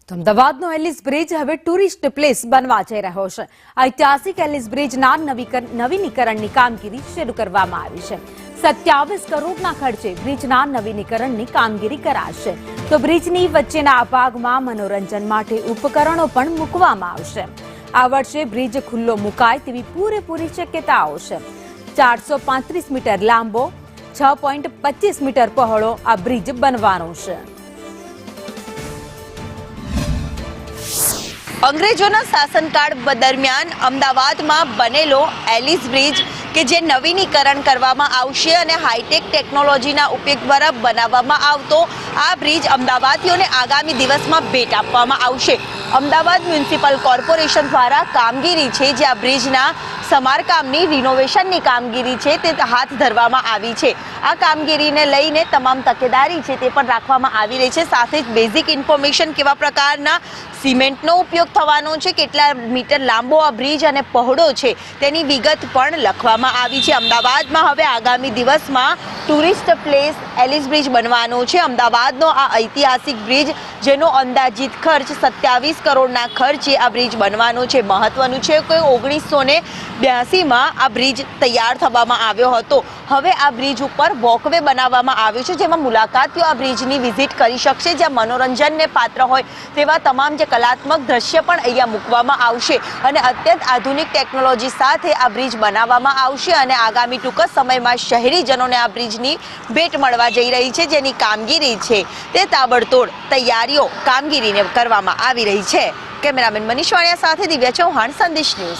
તો અમદાવાદનો Alice bridge હવે tourist place બનવા જઈ રહ્યો છે। ઐતિહાસિક એલિસ બ્રિજના નવીનીકરણની કામગીરી શરૂ કરવામાં આવી છે। 27 કરોડના ખર્ચે બ્રિજના નવીનીકરણની કામગીરી કરાશે। તો બ્રિજની વચ્ચેના ભાગમાં મનોરંજન માટે ઉપકરણો પણ મૂકવામાં આવશે। આ વર્ષે બ્રિજ ખુલ્લો મુકાય તેવી પૂરેપૂરી શક્યતાઓ છે। 435 મીટર લાંબો, 6.25 મીટર પહોળો આ બ્રિજ બનવાનો છે। અંગ્રેજોના શાસનકાળ દરમિયાન અમદાવાદમાં બનેલો એલિસ બ્રિજ કે જે નવીનીકરણ કરવામાં આવશે અને હાઈટેક ટેકનોલોજીના ઉપયોગ દ્વારા બનાવવામાં આવતો આ બ્રિજ અમદાવાદીઓને આગામી દિવસમાં ભેટ આપવામાં આવશે। અમદાવાદ મ્યુનિસિપલ કોર્પોરેશન દ્વારા કામગીરી છે જે આ બ્રિજના સમારકામની રિનોવેશનની કામગીરી છે તે હાથ ધરવામાં આવી છે। આ કામગીરીને લઈને તમામ તકેદારી છે તે પણ રાખવામાં આવી રહી છે। સાથે જ બેઝિક ઇન્ફોર્મેશન કેવા પ્રકારના સિમેન્ટનો ઉપયોગ થવાનો છે, કેટલા મીટર લાંબો આ બ્રિજ અને પહોળો છે તેની વિગત પણ લખવામાં આવી છે। અમદાવાદમાં હવે આગામી દિવસમાં ટુરિસ્ટ પ્લેસ એલિસ બ્રિજ બનવાનો છે। અમદાવાદનો આ ઐતિહાસિક બ્રિજ જેનો અંદાજિત ખર્ચ 27 કરોડના ખર્ચે આ બ્રિજ બનવાનો છે। મહત્વનું છે કે 1982માં આ બ્રિજ તૈયાર થવામાં આવ્યો હતો। હવે આ બ્રિજ ઉપર વોકવે બનાવવામાં આવ્યો છે જેમાં મુલાકાતીઓ આ બ્રિજની વિઝિટ કરી શકશે। જ્યાં મનોરંજનને પાત્ર હોય તેવા તમામ જે કલાત્મક દ્રશ્ય પણ અહીંયા મૂકવામાં આવશે અને અત્યંત આધુનિક ટેકનોલોજી સાથે આ બ્રિજ બનાવવામાં આવશે અને આગામી ટૂંક સમયમાં શહેરીજનોને આ બ્રિજની ભેટ મળવા જઈ રહી છે, જેની કામગીરી છે તે તાબડતોડ તૈયારીઓ કામગીરીને કરવામાં આવી રહી છે। કેમેરામેન મનીષ વાણિયા સાથે દિવ્યા ચૌહાણ, સંદેશ ન્યૂઝ।